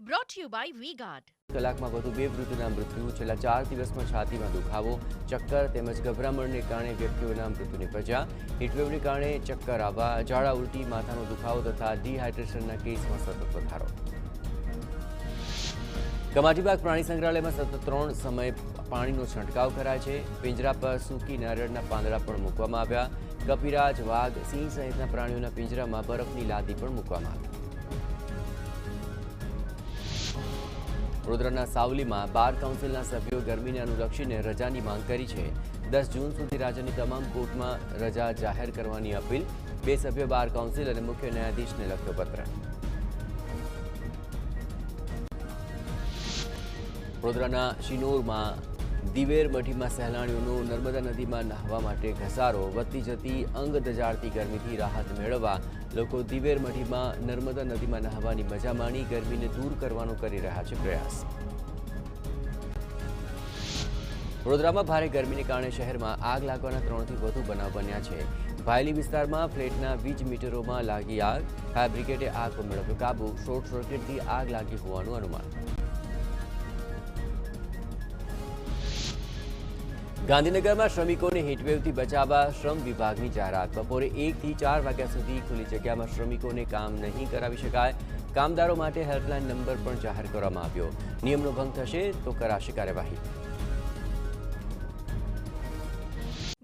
Brought to you by V-Guard. કલાકમાં વધુ 2 વૃદ્ધના મૃત્યુ. છેલ્લા 4 દિવસમાં છાતીમાં દુખાવો, ચક્કર તેમજ ગભરામણને કારણે વ્યક્તિઓના મૃત્યુ નિપજ્યા. હીટવેવને કારણે ચક્કર આવવા, ઝાડા ઉલટી, માથાનો દુખાવો તથા ડિહાઇડ્રેશનના કેસમાં સતત વધારો. કમાટીબાગ પ્રાણી સંગ્રહાલયમાં સતત 3 સમયે પાણીનો છંટકાવ કરાય છે. પિંજરા પર સૂકી નારિયેળના પાંદડા પણ મૂકવામાં આવ્યા. કપિરાજ, વાઘ, સિંહ સહિતના પ્રાણીઓના પિંજરામાં બરફની લાદી પણ મૂકવામાં આવી. વડોદરાના સાવલીમાં બાર કાઉન્સિલના સભ્યો ગરમીને અનુલક્ષીને રજાની માંગ કરી છે. 10 જૂન સુધી રાજ્યની તમામ કોર્ટમાં રજા જાહેર કરવાની અપીલ. 2 સભ્યો બાર કાઉન્સિલ અને મુખ્ય ન્યાયાધીશને લખ્યો પત્ર. વડોદરાના શિનોરમાં દિવેર મઢીમાં સહેલાણીઓનો નર્મદા નદીમાં નહાવા માટે ઘસારો. વધતી જતી અંગ દજાડતી ગરમીથી રાહત મેળવવા લોકો દિવેર મઢીમાં નર્મદા નદીમાં નહાવાની મજા માણી ગરમીને દૂર કરવાનો કરી રહ્યા છે પ્રયાસ. વડોદરામાં ભારે ગરમીને કારણે શહેરમાં આગ લાગવાના 3થી વધુ બનાવ બન્યા છે. ભાયલી વિસ્તારમાં ફ્લેટના વીજ મીટરોમાં લાગી આગ. ફાયર બ્રિગેડે આગ પર મેળવ્યો કાબુ. શોર્ટ સર્કિટથી આગ લાગી હોવાનું અનુમાન. ગાંધીનગરમાં શ્રમિકોને હીટવેવથી બચાવવા શ્રમ વિભાગની જાહેરાત. બપોરે 1 થી 4 વાગ્યા સુધી ખુલ્લી જગ્યામાં શ્રમિકોને કામ નહીં કરાવી શકાય. કામદારો માટે હેલ્પલાઇન નંબર પણ જાહેર કરવામાં આવ્યો. નિયમનો ભંગ થશે તો કરાશે કાર્યવાહી.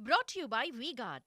Brought to you by V-Guard.